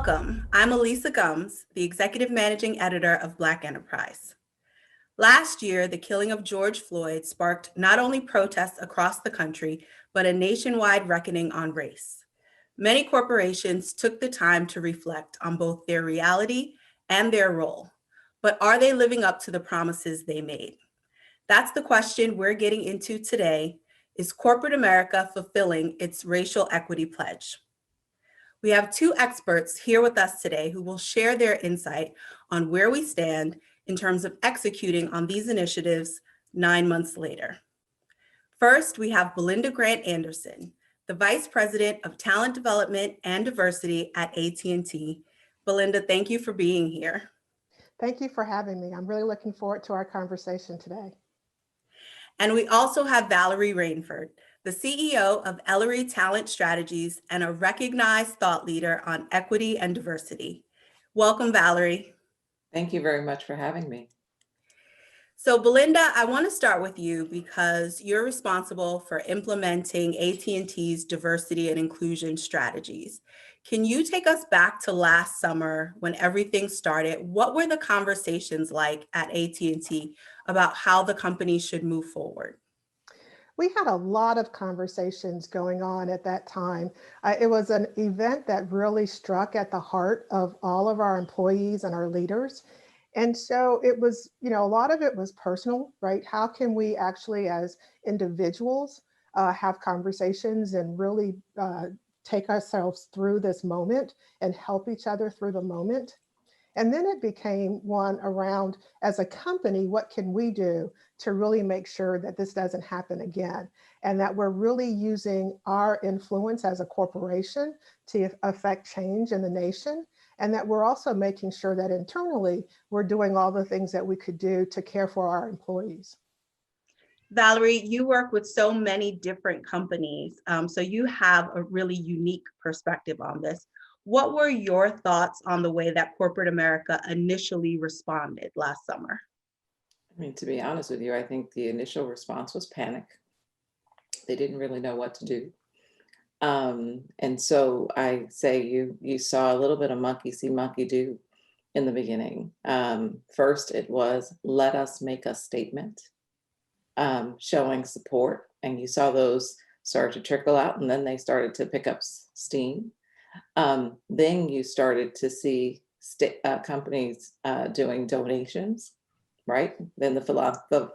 Welcome. I'm Alisa Gumbs, the Executive Managing Editor of Black Enterprise. Last year, the killing of George Floyd sparked not only protests across the country, but a nationwide reckoning on race. Many corporations took the time to reflect on both their reality and their role. But are they living up to the promises they made? That's the question we're getting into today. Is corporate America fulfilling its racial equity pledge? We have two experts here with us today who will share their insight on where we stand in terms of executing on these initiatives 9 months later. First, we have Belinda Grant Anderson, the Vice President of Talent Development and Diversity at AT&T. Belinda, thank you for being here. Thank you for having me. I'm really looking forward to our conversation today. And we also have Valerie Rainford, the CEO of Elloree Talent Strategies and a recognized thought leader on equity and diversity. Welcome, Valerie. Thank you very much for having me. So Belinda, I want to start with you because you're responsible for implementing AT&T's diversity and inclusion strategies. Can you take us back to last summer when everything started? What were the conversations like at AT&T about how the company should move forward? We had a lot of conversations going on at that time. It was an event that really struck at the heart of all of our employees and our leaders. And so it was, a lot of it was personal, right? How can we actually, as individuals, have conversations and really take ourselves through this moment and help each other through the moment? And then it became one around, as a company, what can we do to really make sure that this doesn't happen again? And that we're really using our influence as a corporation to affect change in the nation. And that we're also making sure that internally, we're doing all the things that we could do to care for our employees. Valerie, you work with so many different companies, so you have a really unique perspective on this. What were your thoughts on the way that corporate America initially responded last summer? I mean, to be honest with you, I think the initial response was panic. They didn't really know what to do. And so I say you saw a little bit of monkey see, monkey do in the beginning. First, it was let us make a statement showing support. And you saw those start to trickle out, and then they started to pick up steam. Then you started to see companies doing donations, right? Then the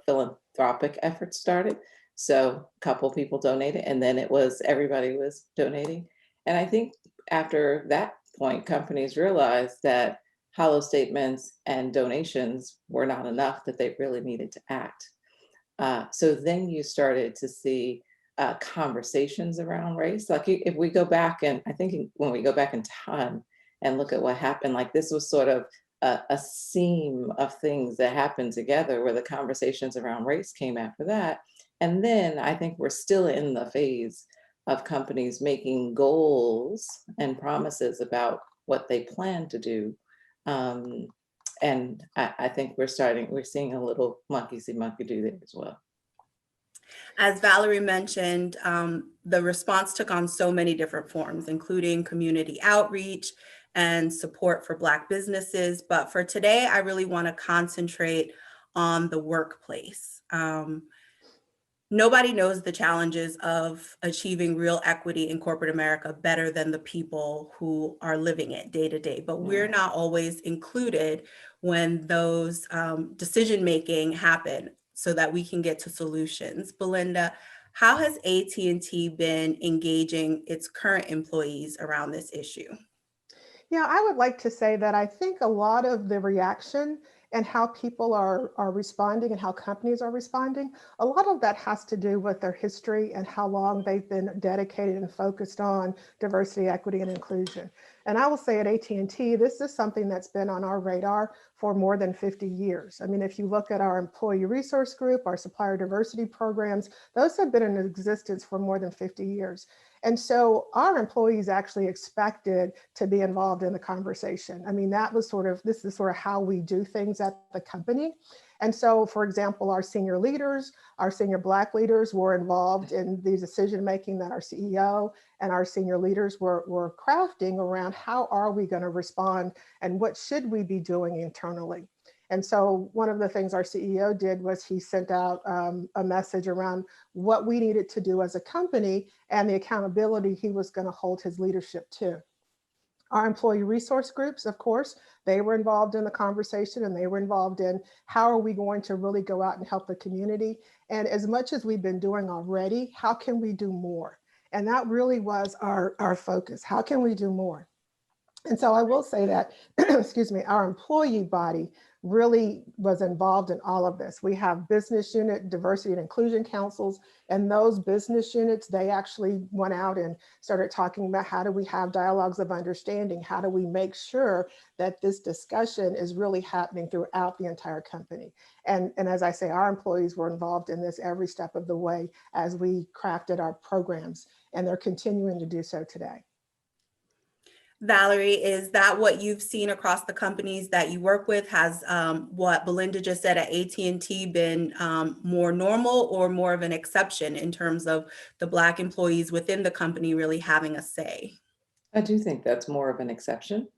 philanthropic efforts started. So a couple people donated, and then it was everybody was donating. And I think after that point, companies realized that hollow statements and donations were not enough, that they really needed to act. So then you started to see conversations around race. Like if we go back, and I think when we go back in time and look at what happened, like this was sort of a seam of things that happened together where the conversations around race came after that. And then I think we're still in the phase of companies making goals and promises about what they plan to do. And I think we're seeing a little monkey see, monkey do there as well. As Valerie mentioned, the response took on so many different forms, including community outreach and support for Black businesses. But for today, I really want to concentrate on the workplace. Nobody knows the challenges of achieving real equity in corporate America better than the people who are living it day to day, but we're not always included when those decision-making happen so that we can get to solutions. Belinda, how has AT&T been engaging its current employees around this issue? Yeah, I would like to say that I think a lot of the reaction and how people are responding and how companies are responding, a lot of that has to do with their history and how long they've been dedicated and focused on diversity, equity, and inclusion. And I will say at AT&T, this is something that's been on our radar for more than 50 years. I mean, if you look at our employee resource group, our supplier diversity programs, those have been in existence for more than 50 years. And so our employees actually expected to be involved in the conversation. I mean, this is sort of how we do things at the company. And so, for example, our senior leaders, our senior Black leaders were involved in the decision making that our CEO and our senior leaders were crafting around how are we going to respond and what should we be doing internally. And so one of the things our CEO did was he sent out a message around what we needed to do as a company and the accountability he was going to hold his leadership to. Our employee resource groups, of course, they were involved in the conversation, and they were involved in how are we going to really go out and help the community. And as much as we've been doing already, how can we do more? And that really was our focus. How can we do more? And so I will say that, excuse me, our employee body really was involved in all of this. We have business unit diversity and inclusion councils, and those business units, they actually went out and started talking about how do we have dialogues of understanding? How do we make sure that this discussion is really happening throughout the entire company? And as I say, our employees were involved in this every step of the way as we crafted our programs, and they're continuing to do so today. Valerie, is that what you've seen across the companies that you work with? Has what Belinda just said at AT&T been more normal or more of an exception in terms of the Black employees within the company really having a say? I do think that's more of an exception.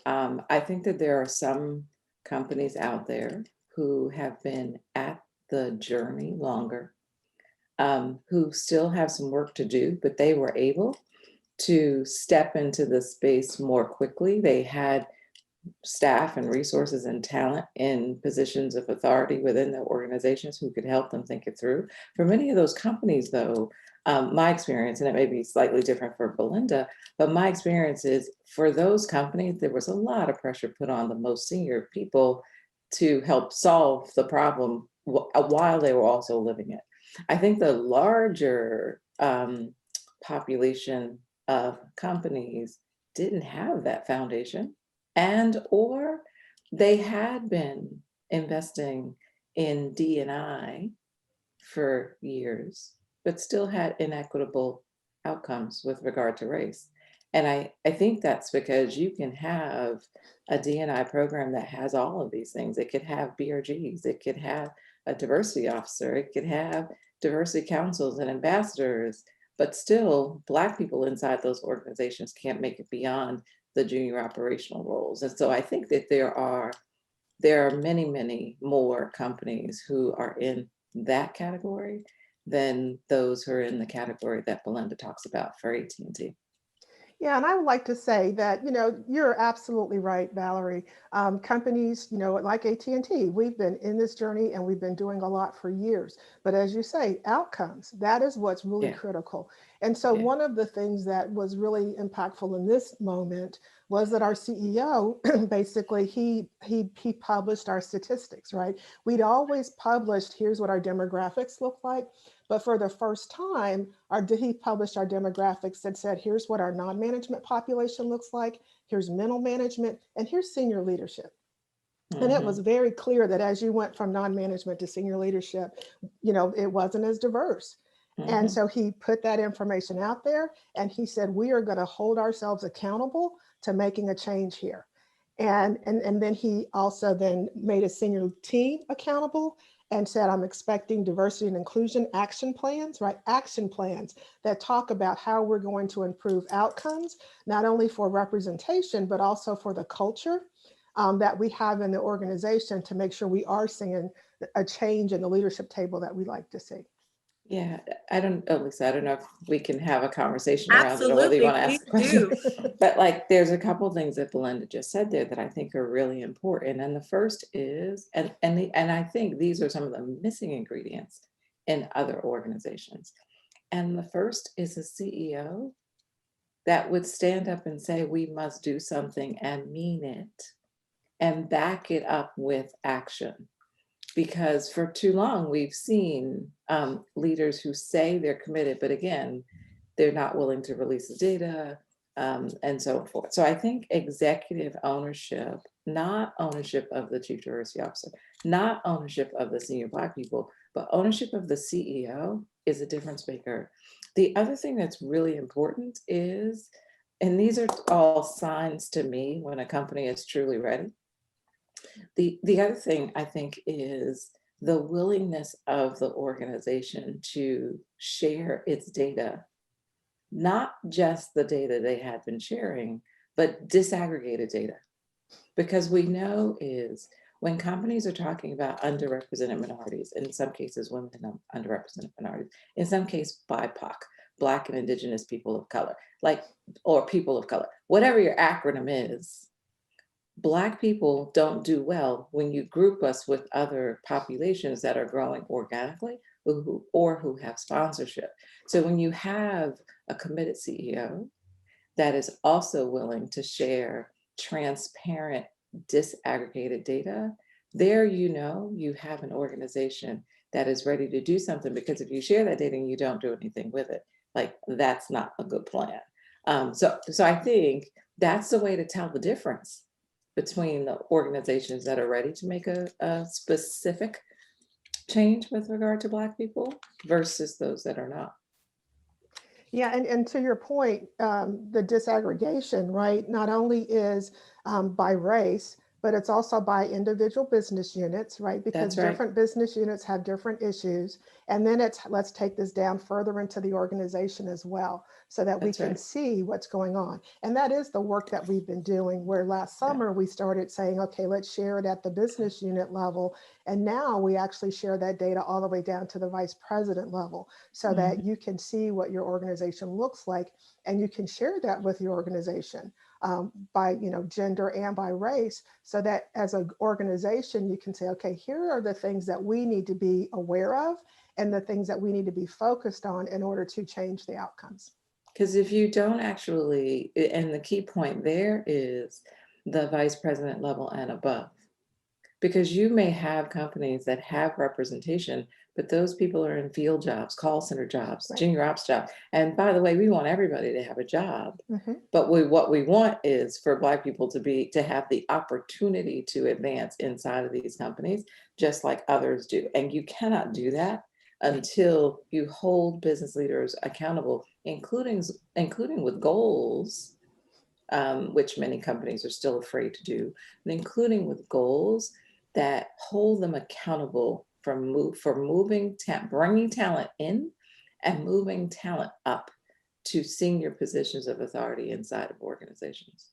I think that there are some companies out there who have been at the journey longer, who still have some work to do, but they were able to step into the space more quickly. They had staff and resources and talent in positions of authority within their organizations who could help them think it through. For many of those companies, though, my experience, and it may be slightly different for Belinda, but my experience is for those companies, there was a lot of pressure put on the most senior people to help solve the problem while they were also living it. I think the larger population of companies didn't have that foundation, and or they had been investing in D&I for years, but still had inequitable outcomes with regard to race. And I think that's because you can have a D&I program that has all of these things. It could have BRGs, it could have a diversity officer, it could have diversity councils and ambassadors, but still Black people inside those organizations can't make it beyond the junior operational roles. And so I think that there are many, many more companies who are in that category than those who are in the category that Belinda talks about for AT&T. Yeah, and I would like to say that, you're absolutely right, Valerie. Companies, like AT&T, we've been in this journey and we've been doing a lot for years. But as you say, outcomes, that is what's really critical. And so one of the things that was really impactful in this moment was that our CEO, basically, he published our statistics, right? We'd always published, here's what our demographics look like. But for the first time, he published our demographics that said, here's what our non-management population looks like, here's middle management, and here's senior leadership. And it was very clear that as you went from non-management to senior leadership, it wasn't as diverse. And so he put that information out there and he said, we are going to hold ourselves accountable to making a change here. And then he also then made a senior team accountable and said, I'm expecting diversity and inclusion action plans, right? Action plans that talk about how we're going to improve outcomes, not only for representation, but also for the culture that we have in the organization to make sure we are seeing a change in the leadership table that we like to see. Yeah, Alisa, I don't know if we can have a conversation around Absolutely, it or whether you want to ask a question. do. But there's a couple of things that Belinda just said there that I think are really important. And the first is, and I think these are some of the missing ingredients in other organizations. And the first is a CEO that would stand up and say, we must do something and mean it and back it up with action. Because for too long, we've seen leaders who say they're committed, but again, they're not willing to release the data and so forth. So I think executive ownership, not ownership of the chief diversity officer, not ownership of the senior Black people, but ownership of the CEO is a difference maker. The other thing that's really important is, and these are all signs to me when a company is truly ready. The other thing I think is the willingness of the organization to share its data, not just the data they had been sharing, but disaggregated data. Because we know is when companies are talking about underrepresented minorities, in some cases women and underrepresented minorities, in some case BIPOC, Black and Indigenous people of color, like, or people of color, whatever your acronym is, Black people don't do well when you group us with other populations that are growing organically or who have sponsorship. So when you have a committed CEO that is also willing to share transparent, disaggregated data, there you have an organization that is ready to do something, because if you share that data and you don't do anything with it, like that's not a good plan. So I think that's the way to tell the difference between the organizations that are ready to make a specific change with regard to Black people versus those that are not. Yeah, and to your point, the disaggregation, right, not only is by race, but it's also by individual business units, right? Because That's right. different business units have different issues. And then it's, let's take this down further into the organization as well, so that we That's can right. see what's going on. And that is the work that we've been doing, where last Yeah. summer we started saying, okay, let's share it at the business unit level. And now we actually share that data all the way down to the vice president level, so that you can see what your organization looks like, and you can share that with your organization by gender and by race, so that as an organization you can say, okay, here are the things that we need to be aware of and the things that we need to be focused on in order to change the outcomes. Because if you don't actually, and the key point there is the vice president level and above, because you may have companies that have representation, but those people are in field jobs, call center jobs, Right. junior ops jobs. And by the way, we want everybody to have a job, Mhm. but what we want is for Black people to have the opportunity to advance inside of these companies, just like others do. And you cannot do that until you hold business leaders accountable, including with goals, which many companies are still afraid to do, and including with goals that hold them accountable for bringing talent in and moving talent up to senior positions of authority inside of organizations.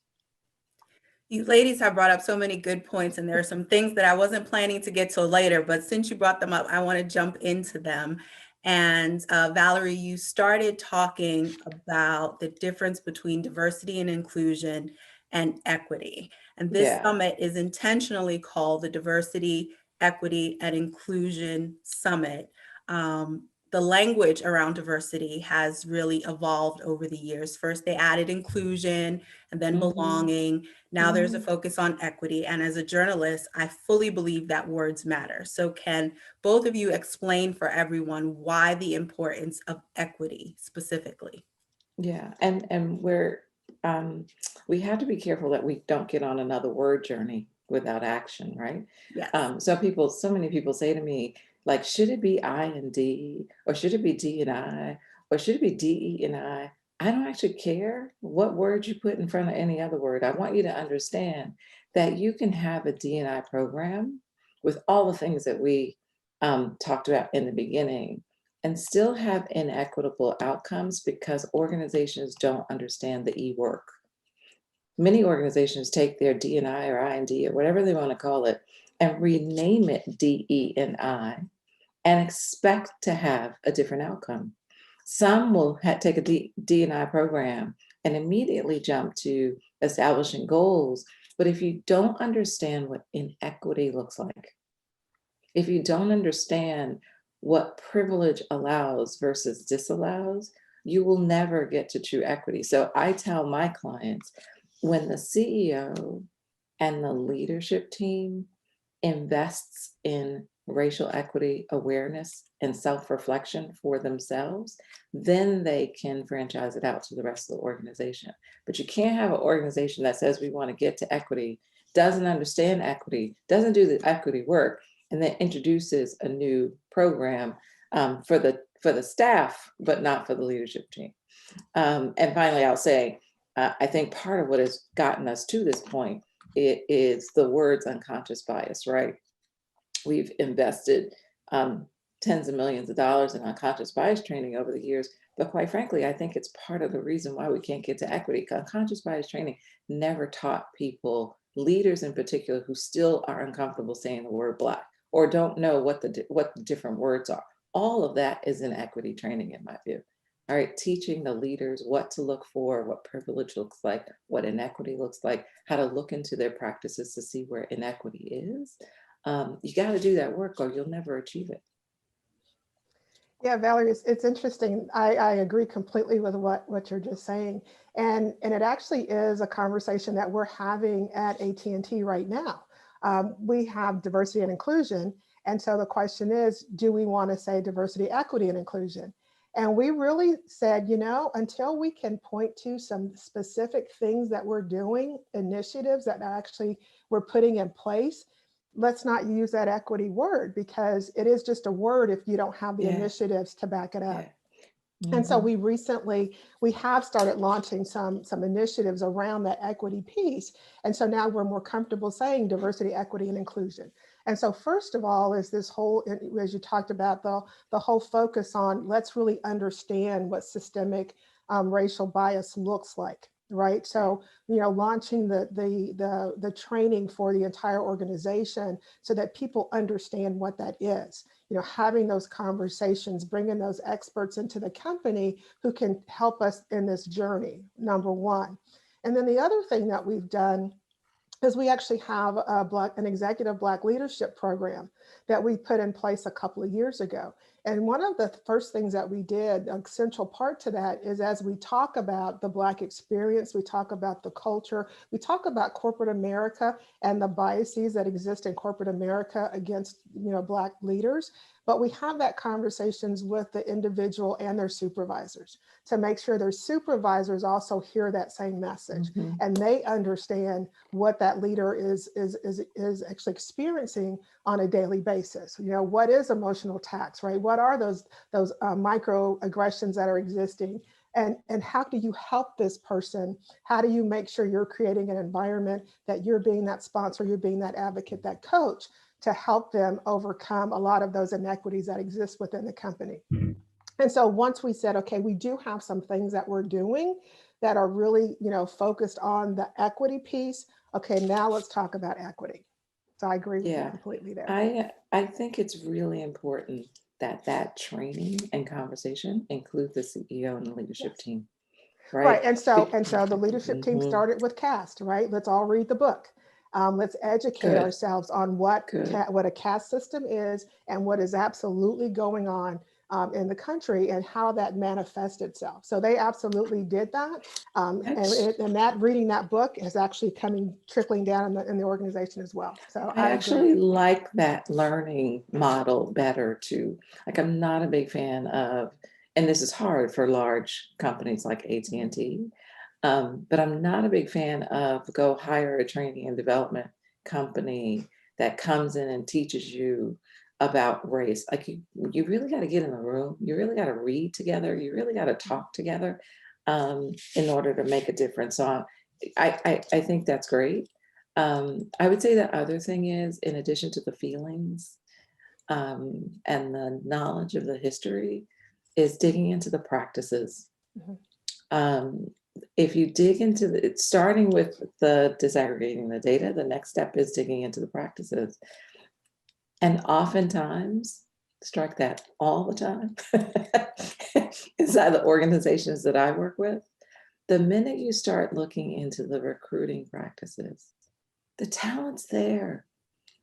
You ladies have brought up so many good points, and there are some things that I wasn't planning to get to later, but since you brought them up, I want to jump into them. And Valerie, you started talking about the difference between diversity and inclusion and equity. And this Yeah. summit is intentionally called the Diversity, Equity, and Inclusion Summit. The language around diversity has really evolved over the years. First, they added inclusion and then belonging. Now there's a focus on equity. And as a journalist, I fully believe that words matter. So can both of you explain for everyone why the importance of equity specifically? Yeah, and we have to be careful that we don't get on another word journey without action, right? Yes. So many people say to me, like, should it be I and D, or should it be D and I, or should it be DE and I? I don't actually care what word you put in front of any other word. I want you to understand that you can have a D&I program with all the things that we talked about in the beginning, and still have inequitable outcomes because organizations don't understand the E work. Many organizations take their D&I or I&D or whatever they want to call it and rename it DE and I and expect to have a different outcome. Some will take a D&I program and immediately jump to establishing goals. But if you don't understand what inequity looks like, if you don't understand what privilege allows versus disallows, you will never get to true equity. So I tell my clients, when the CEO and the leadership team invests in racial equity awareness and self-reflection for themselves, then they can franchise it out to the rest of the organization. But you can't have an organization that says we want to get to equity, doesn't understand equity, doesn't do the equity work, and then introduces a new program for for the staff, but not for the leadership team. And finally, I'll say, I think part of what has gotten us to this point, it is the words unconscious bias, right? We've invested tens of millions of dollars in unconscious bias training over the years, but quite frankly, I think it's part of the reason why we can't get to equity. Unconscious bias training never taught people, leaders in particular, who still are uncomfortable saying the word Black or don't know what the different words are. All of that is in equity training, in my view. All right, teaching the leaders what to look for, what privilege looks like, what inequity looks like, how to look into their practices to see where inequity is. You got to do that work or you'll never achieve it. Yeah, Valerie, it's interesting. I agree completely with what you're just saying. And it actually is a conversation that we're having at AT&T right now. We have diversity and inclusion. And so the question is, do we want to say diversity, equity, and inclusion? And we really said, you know, until we can point to some specific things that we're doing, initiatives that actually we're putting in place, let's not use that equity word, because it is just a word if you don't have the initiatives to back it up. And so we have started launching some initiatives around that equity piece. And so now we're more comfortable saying diversity, equity, and inclusion. And so first of all is this whole, as you talked about, the whole focus on let's really understand what systemic racial bias looks like. Right. So, you know, launching the training for the entire organization so that people understand what that is, you know, having those conversations, bringing those experts into the company who can help us in this journey, number one. And then the other thing that we've done is we actually have an executive Black leadership program that we put in place a couple of years ago. And one of the first things that we did, a central part to that, is as we talk about the Black experience, we talk about the culture, we talk about corporate America and the biases that exist in corporate America against, you know, Black leaders. But we have that conversations with the individual and their supervisors to make sure their supervisors also hear that same message and they understand what that leader is actually experiencing on a daily basis. You know, what is emotional tax, right? What are those microaggressions that are existing? And how do you help this person? How do you make sure you're creating an environment that you're being that sponsor, you're being that advocate, that coach, to help them overcome a lot of those inequities that exist within the company. And so once we said, okay, we do have some things that we're doing that are really, you know, focused on the equity piece. Okay, now let's talk about equity. So I agree with you completely there. I think it's really important that training and conversation include the CEO and the leadership team. Right. And so the leadership team started with CAST, right? Let's all read the book. Let's educate ourselves on what a caste system is and what is absolutely going on in the country and how that manifests itself. So they absolutely did that. And that reading that book is actually trickling down in the organization as well. So I actually like that learning model better too. Like, I'm not a big fan of, and this is hard for large companies like AT&T, but I'm not a big fan of go hire a training and development company that comes in and teaches you about race. Like, you really got to get in the room. You really got to read together. You really got to talk together in order to make a difference. So I think that's great. I would say the other thing is, in addition to the feelings and the knowledge of the history, is digging into the practices. If you dig into it's starting with the disaggregating the data, the next step is digging into the practices. And oftentimes, strike that all the time, inside the organizations that I work with, the minute you start looking into the recruiting practices, the talent's there,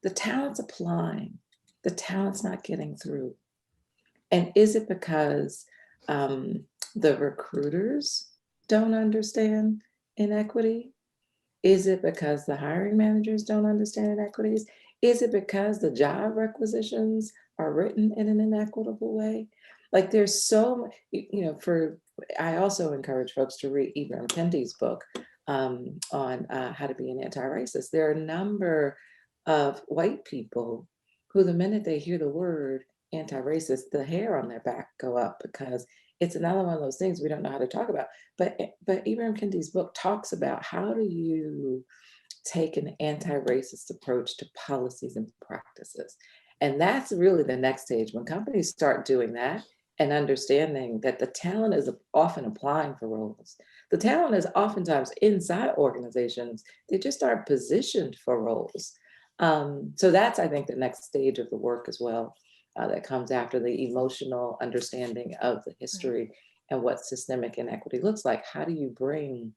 the talent's applying, the talent's not getting through. And is it because the recruiters don't understand inequity? Is it because the hiring managers don't understand inequities? Is it because the job requisitions are written in an inequitable way? Like, there's so, you know, I also encourage folks to read Ibram Kendi's book on how to be an anti-racist. There are a number of white people who, the minute they hear the word anti-racist, the hair on their back go up, because it's another one of those things we don't know how to talk about. But Ibram Kendi's book talks about how do you take an anti-racist approach to policies and practices. And that's really the next stage. When companies start doing that and understanding that the talent is often applying for roles, the talent is oftentimes inside organizations, they just aren't positioned for roles. So that's, I think, the next stage of the work as well, that comes after the emotional understanding of the history and what systemic inequity looks like. How do you bring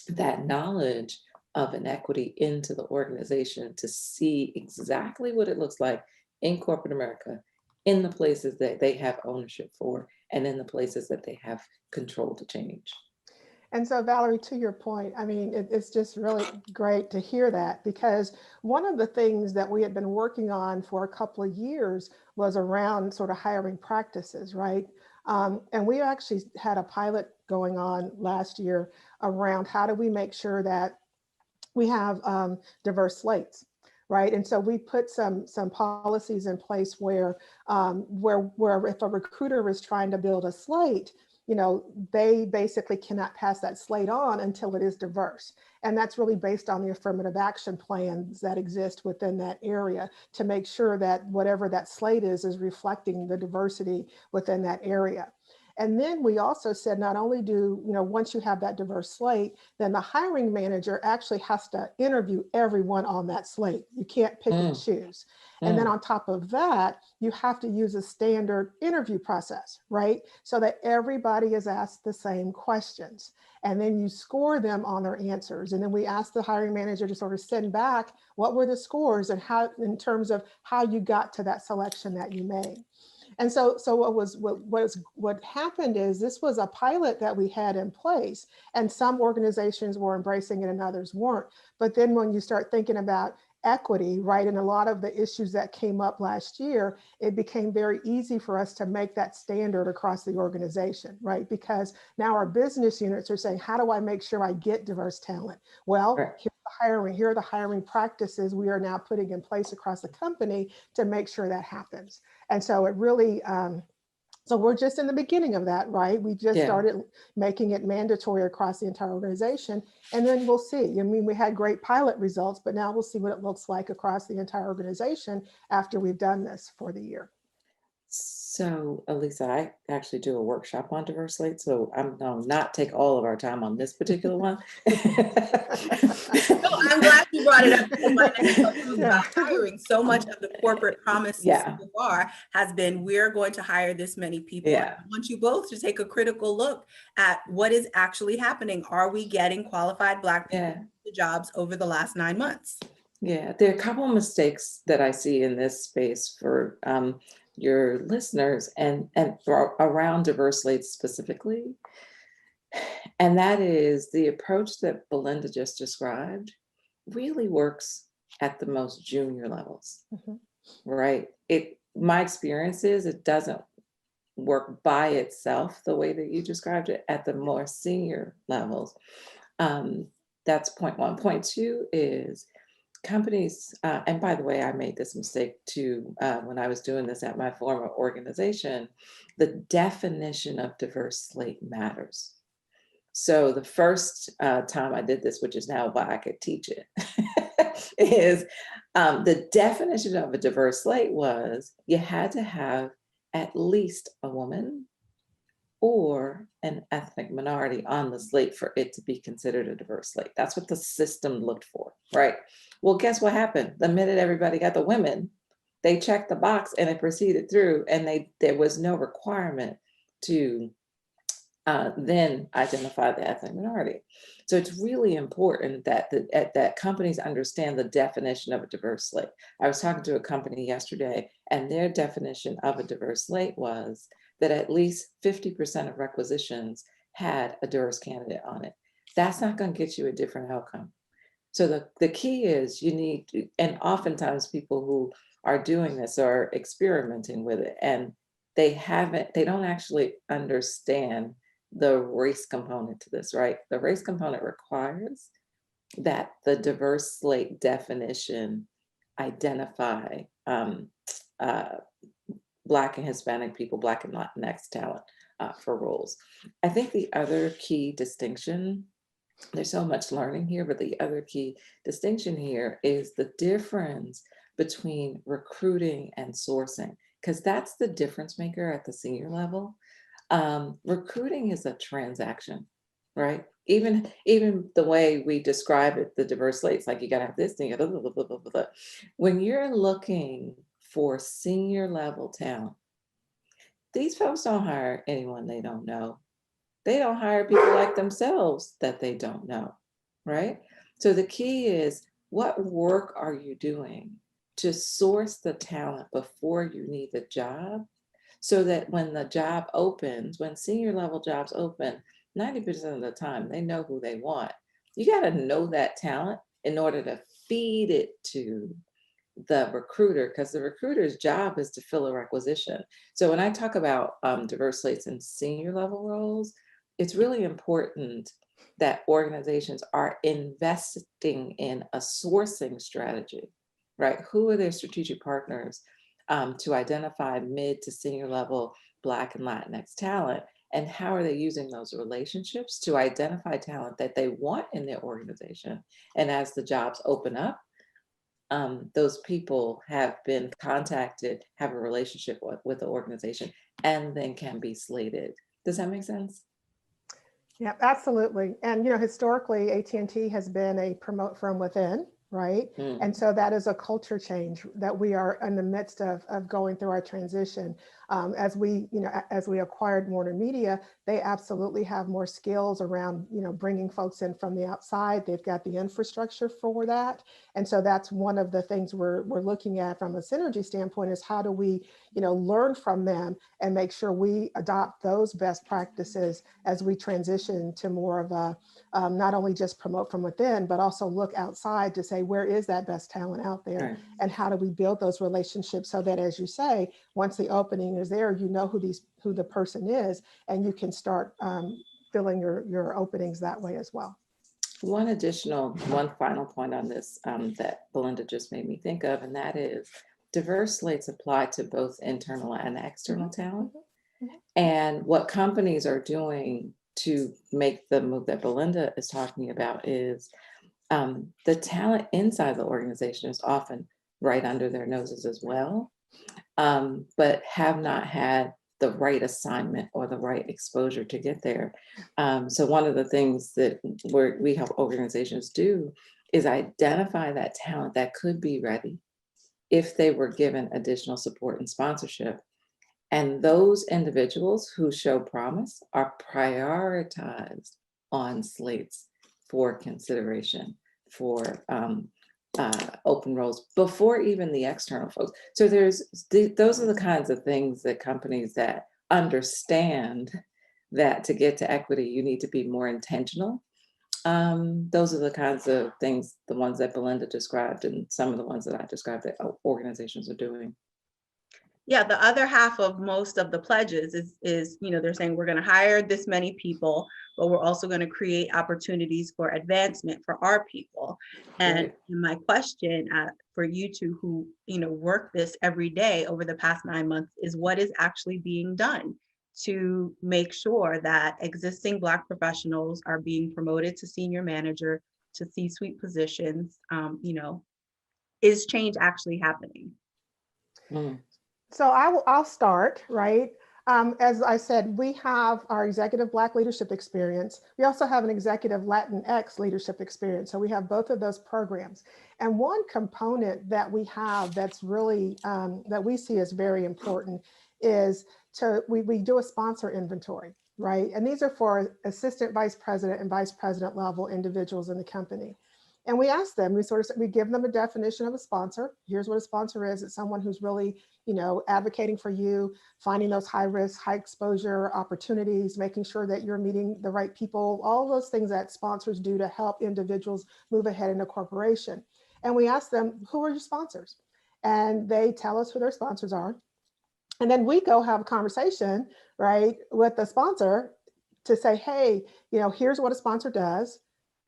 that knowledge of inequity into the organization to see exactly what it looks like in corporate America, in the places that they have ownership for, and in the places that they have control to change? And so, Valerie, to your point, I mean, it's just really great to hear that, because one of the things that we had been working on for a couple of years was around sort of hiring practices, right? And we actually had a pilot going on last year around how do we make sure that we have diverse slates, right? And so we put some policies in place where if a recruiter is trying to build a slate, you know, they basically cannot pass that slate on until it is diverse. And that's really based on the affirmative action plans that exist within that area to make sure that whatever that slate is reflecting the diversity within that area. And then we also said, not only do, you know, once you have that diverse slate, then the hiring manager actually has to interview everyone on that slate. You can't pick and choose. And then on top of that, you have to use a standard interview process, right? So that everybody is asked the same questions. And then you score them on their answers. And then we ask the hiring manager to sort of send back what were the scores and how, in terms of how you got to that selection that you made. And so what happened is this was a pilot that we had in place, and some organizations were embracing it and others weren't. But then when you start thinking about equity, right, and a lot of the issues that came up last year, it became very easy for us to make that standard across the organization, right? Because now our business units are saying, how do I make sure I get diverse talent? Well, here are the hiring practices we are now putting in place across the company to make sure that happens. And so it really, so we're just in the beginning of that, right? We just started making it mandatory across the entire organization, and then we'll see. I mean, we had great pilot results, but now we'll see what it looks like across the entire organization after we've done this for the year. So, Alisa, I actually do a workshop on diverse slate, so I'm going to not take all of our time on this particular one. No, I'm glad you brought it up, because my next question was about hiring. So much of the corporate promise so far has been, we're going to hire this many people. I want you both to take a critical look at what is actually happening. Are we getting qualified Black people to jobs over the last 9 months? Yeah, there are a couple of mistakes that I see in this space for your listeners and for around diverse slates specifically. And that is the approach that Belinda just described really works at the most junior levels, right? My experience is it doesn't work by itself the way that you described it at the more senior levels. That's point one. Point two is companies, and by the way, I made this mistake too when I was doing this at my former organization. The definition of diverse slate matters. So the first time I did this, which is now why I could teach it, is the definition of a diverse slate was you had to have at least a woman or an ethnic minority on the slate for it to be considered a diverse slate. That's what the system looked for, right? Well, guess what happened? The minute everybody got the women, they checked the box and it proceeded through, and there was no requirement to then identify the ethnic minority. So it's really important that that companies understand the definition of a diverse slate. I was talking to a company yesterday, and their definition of a diverse slate was that at least 50% of requisitions had a diverse candidate on it. That's not going to get you a different outcome. So the key is you need to, and oftentimes people who are doing this are experimenting with it, and they don't actually understand the race component to this, right? The race component requires that the diverse slate definition identify Black and Hispanic people, Black and Latinx talent for roles. I think the other key distinction, there's so much learning here, but the other key distinction here is the difference between recruiting and sourcing, because that's the difference maker at the senior level. Recruiting is a transaction, right? Even the way we describe it, the diverse slates, like you gotta have this thing, blah, blah, blah, blah, blah. When you're looking for senior level talent, these folks don't hire anyone they don't know. They don't hire people like themselves that they don't know, right? So the key is, what work are you doing to source the talent before you need the job, so that when the job opens, when senior level jobs open, 90% of the time they know who they want. You got to know that talent in order to feed it to the recruiter, because the recruiter's job is to fill a requisition. So when I talk about diverse slates and senior level roles, it's really important that organizations are investing in a sourcing strategy, right? Who are their strategic partners to identify mid to senior level Black and Latinx talent? And how are they using those relationships to identify talent that they want in their organization? And as the jobs open up, those people have been contacted, have a relationship with the organization, and then can be slated. Does that make sense? Yeah, absolutely. And historically, AT&T has been a promote from within, right? And so that is a culture change that we are in the midst of going through our transition. As we acquired Warner Media, they absolutely have more skills around, bringing folks in from the outside. They've got the infrastructure for that. And so that's one of the things we're looking at from a synergy standpoint, is how do we, learn from them and make sure we adopt those best practices as we transition to more of a, not only just promote from within, but also look outside to say, where is that best talent out there? Right. And how do we build those relationships so that, as you say, once the opening is there, who the person is, and you can start filling your openings that way as well. One final point on this that Belinda just made me think of, and that is diverse slates apply to both internal and external talent. And what companies are doing to make the move that Belinda is talking about is the talent inside the organization is often right under their noses as well, but have not had the right assignment or the right exposure to get there. So one of the things that we help organizations do is identify that talent that could be ready if they were given additional support and sponsorship. And those individuals who show promise are prioritized on slates for consideration for open roles before even the external folks. So those are the kinds of things that companies that understand that to get to equity, you need to be more intentional. Those are the kinds of things, the ones that Belinda described, and some of the ones that I described that organizations are doing. Yeah, the other half of most of the pledges is they're saying we're going to hire this many people, but we're also going to create opportunities for advancement for our people. And Right. my question for you two who work this every day over the past 9 months is, what is actually being done to make sure that existing Black professionals are being promoted to senior manager, to C-suite positions? Is change actually happening? So I'll start, right? As I said, we have our executive Black leadership experience. We also have an executive Latinx leadership experience. So we have both of those programs. And one component that we have that's really, that we see as very important is we do a sponsor inventory, right? And these are for assistant vice president and vice president level individuals in the company. And we ask them, we give them a definition of a sponsor. Here's what a sponsor is. It's someone who's really, advocating for you, finding those high risk, high exposure opportunities, making sure that you're meeting the right people, all those things that sponsors do to help individuals move ahead in a corporation. And we ask them, who are your sponsors? And they tell us who their sponsors are. And then we go have a conversation, right, with the sponsor to say, hey, here's what a sponsor does.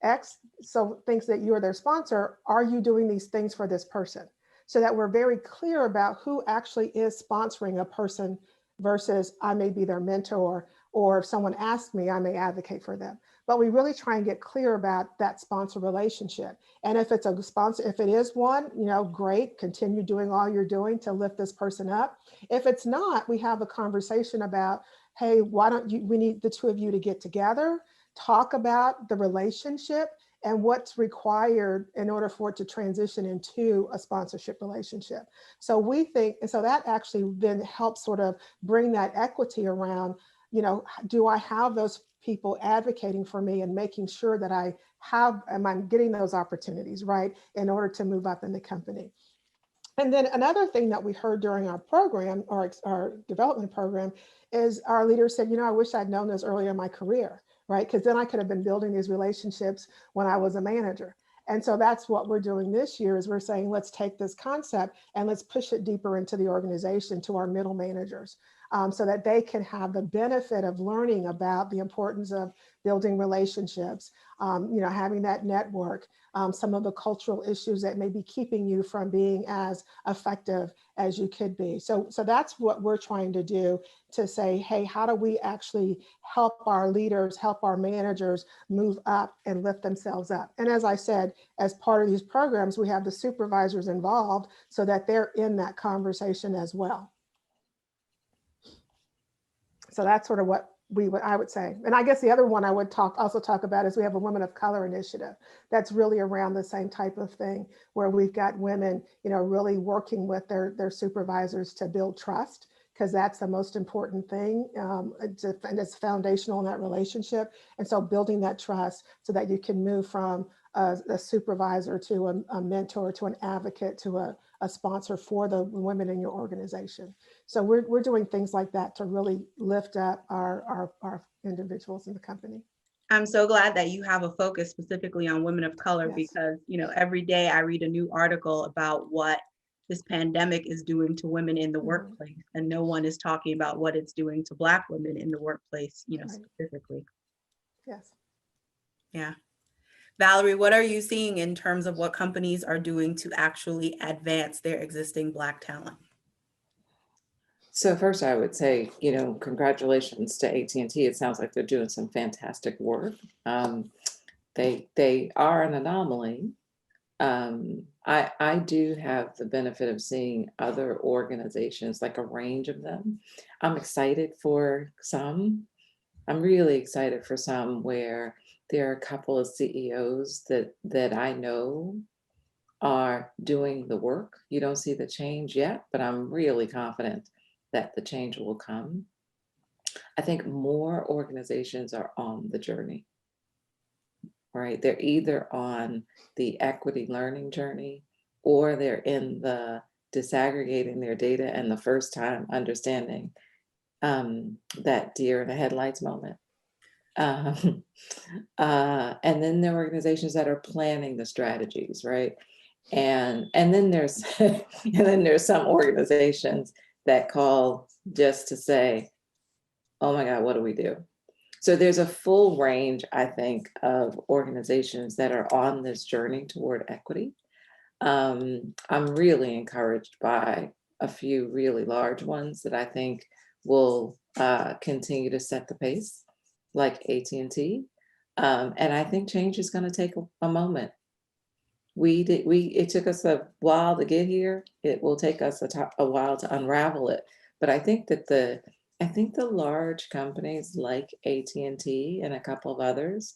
X so thinks that you're their sponsor. Are you doing these things for this person? so that we're very clear about who actually is sponsoring a person versus I may be their mentor, or if someone asks me, I may advocate for them. But we really try and get clear about that sponsor relationship. And if it's a sponsor, if it is one, great, continue doing all you're doing to lift this person up. If it's not, we have a conversation about, hey, why don't we need the two of you to get together, talk about the relationship and what's required in order for it to transition into a sponsorship relationship. So we think, and so that actually then helps sort of bring that equity around, do I have those people advocating for me and making sure that am I getting those opportunities, right, in order to move up in the company. And then another thing that we heard during our program, or our development program, is our leaders said, I wish I'd known this earlier in my career, right? Because then I could have been building these relationships when I was a manager. And so that's what we're doing this year is we're saying, let's take this concept and let's push it deeper into the organization to our middle managers, so that they can have the benefit of learning about the importance of building relationships, having that network, some of the cultural issues that may be keeping you from being as effective as you could be. So that's what we're trying to do, to say, hey, how do we actually help our leaders, help our managers move up and lift themselves up? And as I said, as part of these programs, we have the supervisors involved so that they're in that conversation as well. So that's sort of what I would say. And I guess the other one I would also talk about is we have a Women of Color initiative that's really around the same type of thing, where we've got women, really working with their supervisors to build trust, because that's the most important thing, and it's foundational in that relationship. And so building that trust so that you can move from a supervisor to a mentor, to an advocate, to a sponsor for the women in your organization. So we're doing things like that to really lift up our individuals in the company. I'm so glad that you have a focus specifically on women of color, Yes. because, every day I read a new article about what this pandemic is doing to women in the workplace, and no one is talking about what it's doing to Black women in the workplace, Right. specifically. Yes. Yeah. Valerie, what are you seeing in terms of what companies are doing to actually advance their existing Black talent? So first I would say, congratulations to AT&T. It sounds like they're doing some fantastic work. They are an anomaly. I do have the benefit of seeing other organizations, like a range of them. I'm excited for some. I'm really excited for some where there are a couple of CEOs that I know are doing the work. You don't see the change yet, but I'm really confident that the change will come. I think more organizations are on the journey, right? They're either on the equity learning journey, or they're in the disaggregating their data and the first time understanding that deer in the headlights moment. And then there are organizations that are planning the strategies, right? And then there's and then there's some organizations that call just to say, oh my God, what do we do? So there's a full range, I think, of organizations that are on this journey toward equity. I'm really encouraged by a few really large ones that I think will continue to set the pace, like AT&T. And I think change is going to take a moment. It took us a while to get here. It will take us a while to unravel it. But I think that the large companies like AT&T and a couple of others,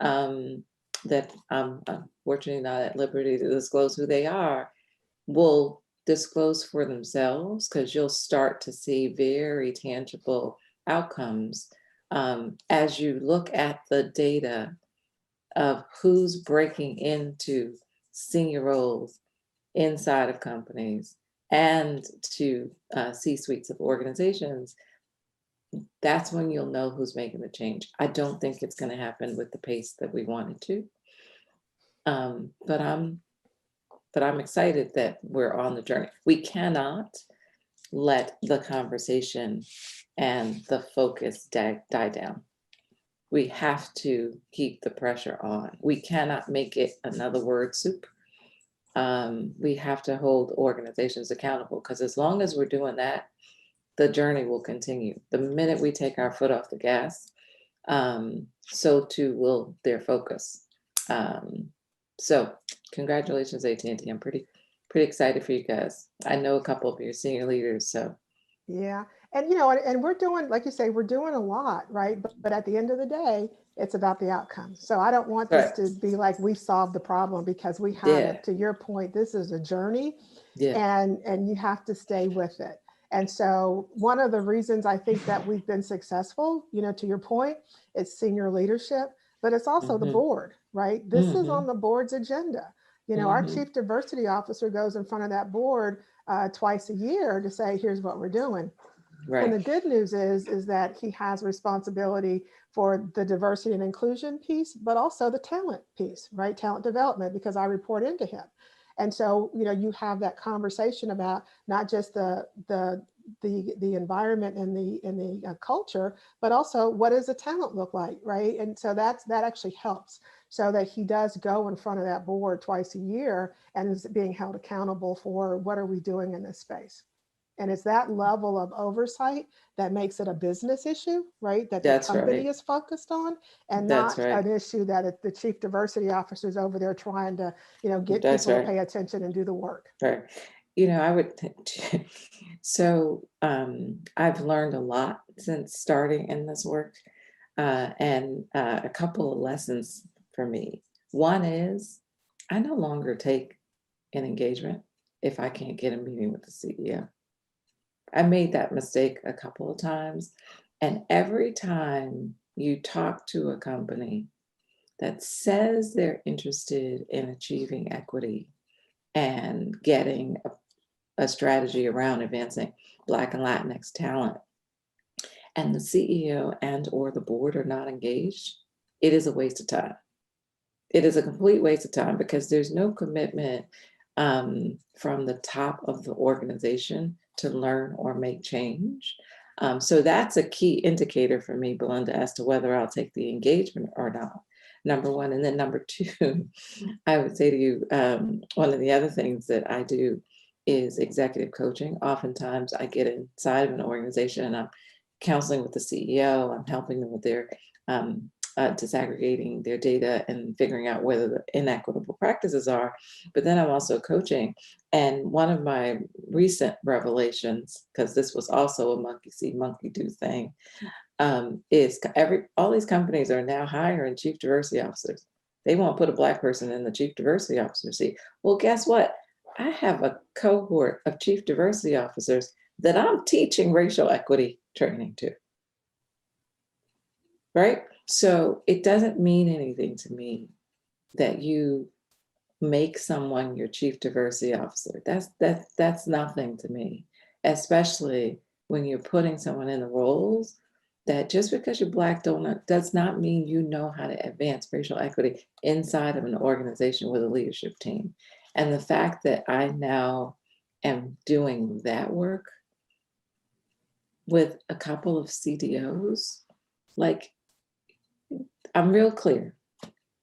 that I'm unfortunately not at liberty to disclose who they are, will disclose for themselves, because you'll start to see very tangible outcomes as you look at the data of who's breaking into senior roles inside of companies and to C-suites of organizations. That's when you'll know who's making the change. I don't think it's going to happen with the pace that we wanted to. But I'm excited that we're on the journey. We cannot let the conversation and the focus die down. We have to keep the pressure on. We cannot make it another word soup. We have to hold organizations accountable, because as long as we're doing that, the journey will continue. The minute we take our foot off the gas, so too will their focus. So congratulations, AT&T. I'm pretty excited for you guys. I know a couple of your senior leaders, so. Yeah. And, and we're doing, like you say, we're doing a lot, right? But at the end of the day, it's about the outcome. So I don't want this to be like we solved the problem, because we haven't. Yeah. To your point, this is a journey, Yeah. and you have to stay with it. And so one of the reasons I think that we've been successful, to your point, is senior leadership, but it's also the board, right? This is on the board's agenda. Our chief diversity officer goes in front of that board twice a year to say, here's what we're doing. Right. And the good news is that he has responsibility for the diversity and inclusion piece, but also the talent piece, right? Talent development, because I report into him. And so, you have that conversation about not just the environment and the culture, but also what does the talent look like, right? And so that actually helps, so that he does go in front of that board twice a year and is being held accountable for what are we doing in this space. And it's that level of oversight that makes it a business issue, right? That the company is focused on, and not an issue that the chief diversity officer is over there trying to, get people to pay attention and do the work. Right. I would, so I've learned a lot since starting in this work, and a couple of lessons for me. One is, I no longer take an engagement if I can't get a meeting with the CEO. I made that mistake a couple of times. And every time you talk to a company that says they're interested in achieving equity and getting a strategy around advancing Black and Latinx talent, and the CEO and or the board are not engaged, it is a waste of time. It is a complete waste of time, because there's no commitment from the top of the organization to learn or make change. So that's a key indicator for me, Belinda, as to whether I'll take the engagement or not, number one. And then number two, I would say to you, one of the other things that I do is executive coaching. Oftentimes I get inside of an organization and I'm counseling with the CEO, I'm helping them with their disaggregating their data and figuring out whether the inequitable practices are. But then I'm also coaching. And one of my recent revelations, because this was also a monkey see, monkey do thing, is all these companies are now hiring chief diversity officers. They won't put a Black person in the chief diversity officer seat. Well, guess what? I have a cohort of chief diversity officers that I'm teaching racial equity training to. Right? So it doesn't mean anything to me that you make someone your chief diversity officer. That's nothing to me, especially when you're putting someone in the roles that just because you're Black does not mean you know how to advance racial equity inside of an organization with a leadership team. And the fact that I now am doing that work with a couple of CDOs, like, I'm real clear.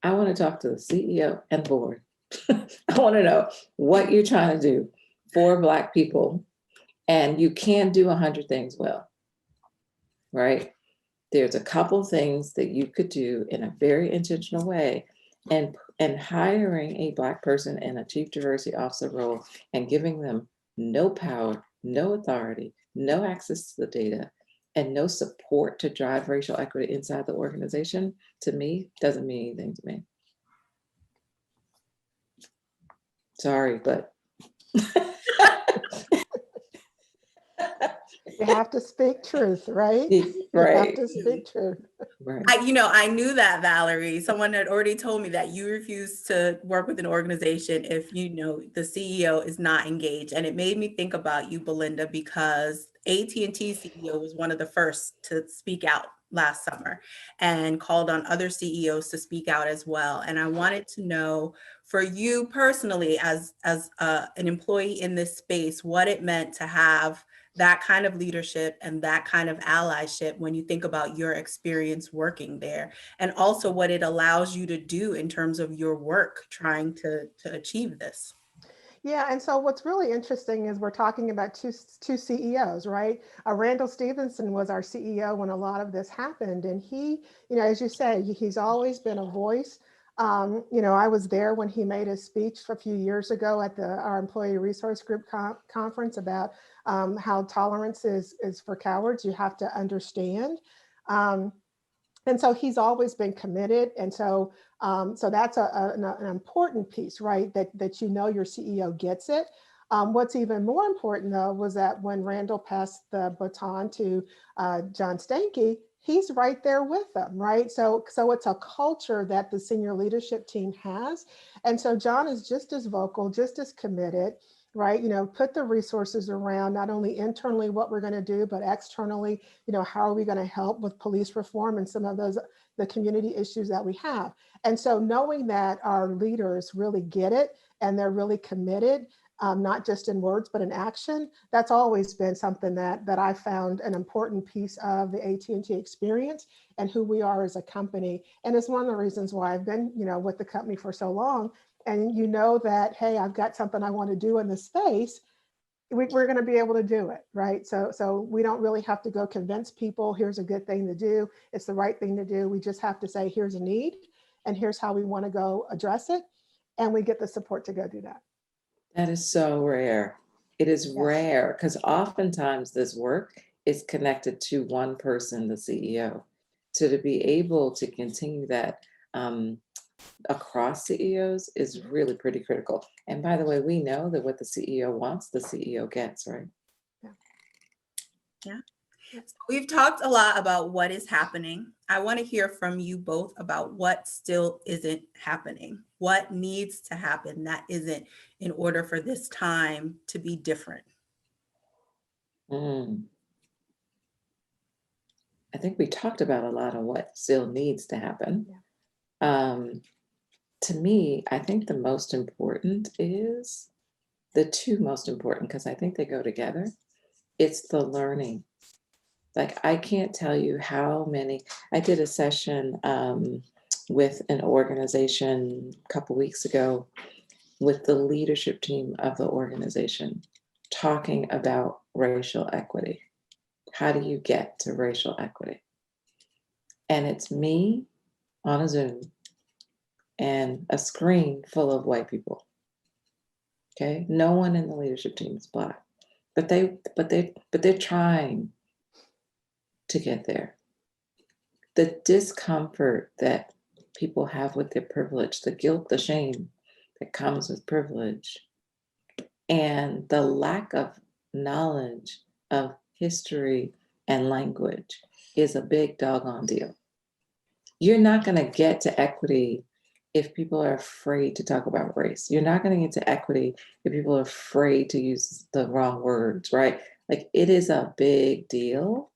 I want to talk to the CEO and board. I want to know what you're trying to do for Black people. And you can't do 100 things well, right? There's a couple things that you could do in a very intentional way, and hiring a Black person in a chief diversity officer role and giving them no power, no authority, no access to the data, and no support to drive racial equity inside the organization, to me, doesn't mean anything to me. Sorry, but You have to speak truth, right? right. You have to speak truth. Right. I knew that, Valerie. Someone had already told me that you refuse to work with an organization if the CEO is not engaged. And it made me think about you, Belinda, because AT&T CEO was one of the first to speak out last summer and called on other CEOs to speak out as well. And I wanted to know, for you personally, as an employee in this space, what it meant to have that kind of leadership and that kind of allyship when you think about your experience working there, and also what it allows you to do in terms of your work trying to achieve this. Yeah, and so what's really interesting is we're talking about two CEOs, right? Randall Stevenson was our CEO when a lot of this happened, and he, as you say, he's always been a voice. I was there when he made his speech a few years ago at our Employee Resource Group conference about how tolerance is for cowards. You have to understand. Um, and so he's always been committed, and so that's an important piece, right? That your CEO gets it. What's even more important, though, was that when Randall passed the baton to John Stankey, he's right there with them, right? So it's a culture that the senior leadership team has, and so John is just as vocal, just as committed, right? Put the resources around not only internally what we're going to do, but externally, how are we going to help with police reform and some of the community issues that we have. And so knowing that our leaders really get it and they're really committed, not just in words, but in action, that's always been something that I found an important piece of the AT&T experience and who we are as a company. And it's one of the reasons why I've been, with the company for so long. And that, hey, I've got something I want to do in this space, we're going to be able to do it, right? So we don't really have to go convince people, here's a good thing to do, it's the right thing to do. We just have to say, here's a need, and here's how we want to go address it. And we get the support to go do that. That is so rare. It is Yes. rare because oftentimes this work is connected to one person, the CEO. So to be able to continue that across CEOs is really pretty critical. And by the way, we know that what the CEO wants, the CEO gets, right? Yeah. So we've talked a lot about what is happening. I want to hear from you both about what still isn't happening. What needs to happen that isn't, in order for this time to be different? I think we talked about a lot of what still needs to happen. To me, I think the most important is the two most important, because I think they go together. It's the learning. Like, I can't tell you how many, I did a session with an organization a couple weeks ago with the leadership team of the organization talking about racial equity. How do you get to racial equity? And it's me on a Zoom and a screen full of white people. Okay, no one in the leadership team is Black, but they're trying to get there. The discomfort that people have with their privilege, the guilt, the shame that comes with privilege, and the lack of knowledge of history and language is a big doggone deal. You're not going to get to equity if people are afraid to talk about race. You're not going to get to equity if people are afraid to use the wrong words, right? Like, it is a big deal.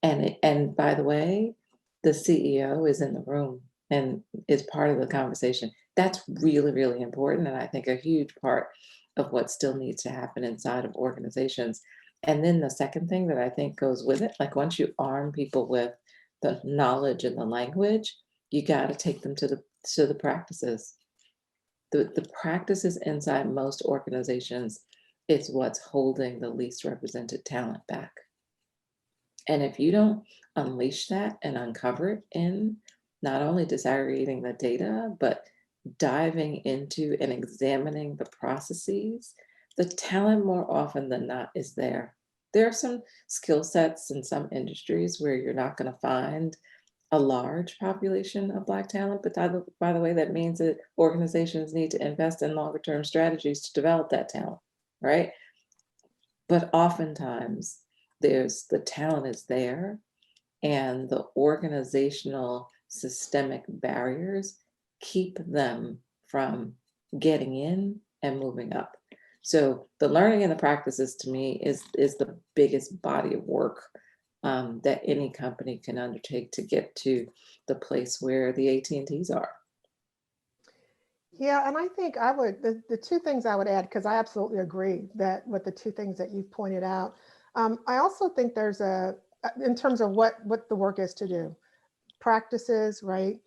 And by the way, the CEO is in the room and is part of the conversation. That's really, really important. And I think a huge part of what still needs to happen inside of organizations. And then the second thing that I think goes with it, like, once you arm people with the knowledge and the language, you got to take them to the practices. The practices inside most organizations is what's holding the least represented talent back. And if you don't unleash that and uncover it in not only disaggregating the data, but diving into and examining the processes, the talent more often than not is there. There are some skill sets in some industries where you're not going to find a large population of Black talent, but by the way, that means that organizations need to invest in longer term strategies to develop that talent, right? But oftentimes, the talent is there, and the organizational systemic barriers keep them from getting in and moving up. So the learning and the practices, to me, is the biggest body of work that any company can undertake to get to the place where the AT&Ts are. Yeah, and I think the two things I would add, because I absolutely agree that with the two things that you've pointed out. I also think there's in terms of what the work is to do, practices, right?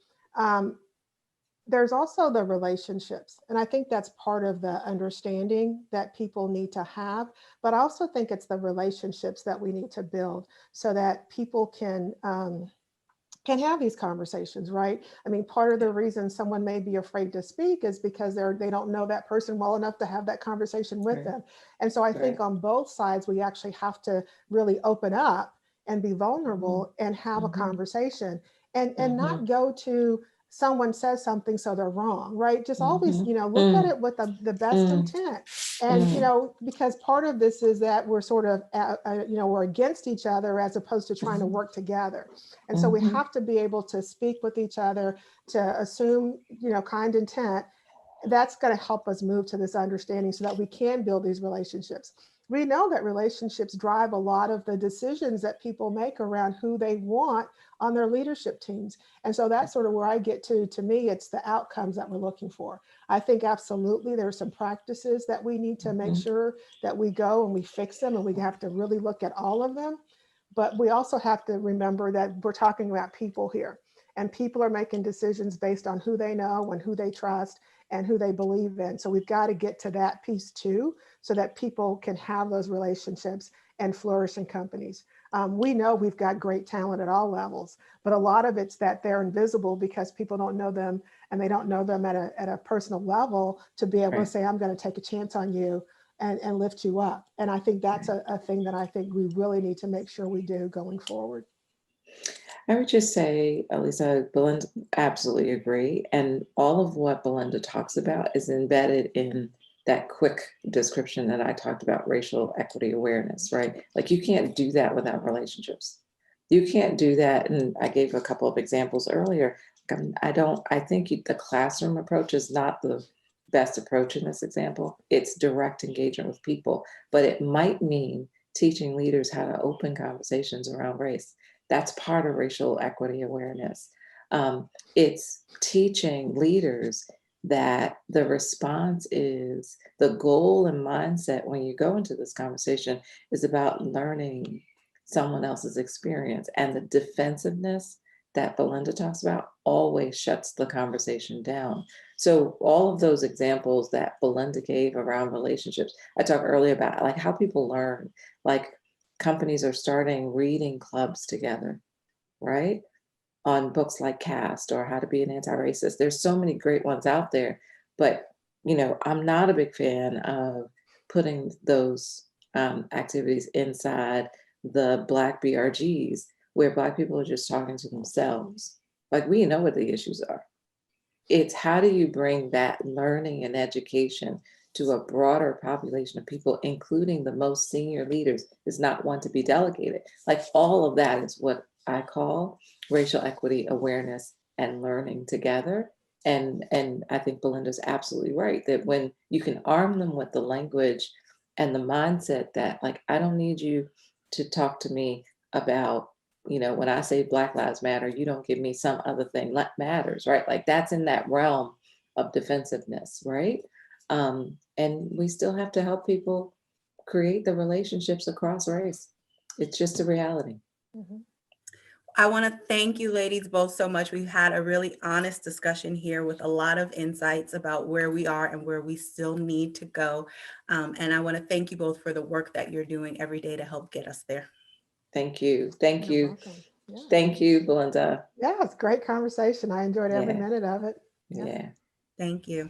there's also the relationships. And I think that's part of the understanding that people need to have. But I also think it's the relationships that we need to build so that people can have these conversations, right? I mean, part of the reason someone may be afraid to speak is because they don't know that person well enough to have that conversation with Right. them. And so I think Right. on both sides, we actually have to really open up and be Mm-hmm. vulnerable and have a Mm-hmm. conversation and Mm-hmm. not go to someone says something so they're wrong, right? Just always, Mm-hmm. look at it with the best intent. And because part of this is that we're sort of we're against each other as opposed to trying to work together. And so we Mm-hmm. have to be able to speak with each other, to assume, kind intent. That's going to help us move to this understanding so that we can build these relationships. We know that relationships drive a lot of the decisions that people make around who they want on their leadership teams. And so that's sort of where I get to me, it's the outcomes that we're looking for. I think absolutely there are some practices that we need to make sure that we go and we fix them, and we have to really look at all of them. But we also have to remember that we're talking about people here, and people are making decisions based on who they know and who they trust and who they believe in. So we've got to get to that piece too, so that people can have those relationships and flourish in companies. We know we've got great talent at all levels, but a lot of it's that they're invisible because people don't know them, and they don't know them at a personal level to be able to say, I'm going to take a chance on you and lift you up. And I think that's a thing that I think we really need to make sure we do going forward. I would just say, Alisa, Belinda, absolutely agree. And all of what Belinda talks about is embedded in that quick description that I talked about, racial equity awareness, right? Like you can't do that without relationships. You can't do that. And I gave a couple of examples earlier. I think the classroom approach is not the best approach in this example. It's direct engagement with people, but it might mean teaching leaders how to open conversations around race. That's part of racial equity awareness. It's teaching leaders that the response is the goal and mindset when you go into this conversation is about learning someone else's experience, and the defensiveness that Belinda talks about always shuts the conversation down. So all of those examples that Belinda gave around relationships, I talked earlier about like how people learn, like companies are starting reading clubs together, right? On books like Caste or How to Be an Anti-Racist. There's so many great ones out there, but I'm not a big fan of putting those activities inside the Black BRGs where Black people are just talking to themselves. Like we know what the issues are. It's how do you bring that learning and education to a broader population of people, including the most senior leaders, is not one to be delegated. Like all of that is what I call racial equity awareness and learning together. And I think Belinda's absolutely right that when you can arm them with the language and the mindset that like, I don't need you to talk to me about, when I say Black Lives Matter, you don't give me some other thing that matters, right? Like that's in that realm of defensiveness, right? And we still have to help people create the relationships across race. It's just a reality. Mm-hmm. I want to thank you ladies both so much. We've had a really honest discussion here with a lot of insights about where we are and where we still need to go. And I want to thank you both for the work that you're doing every day to help get us there. Thank you. Thank You're you. welcome. Yeah. Thank you, Belinda. Yeah, it's a great conversation. I enjoyed every Yeah. minute of it. Yeah. Thank you.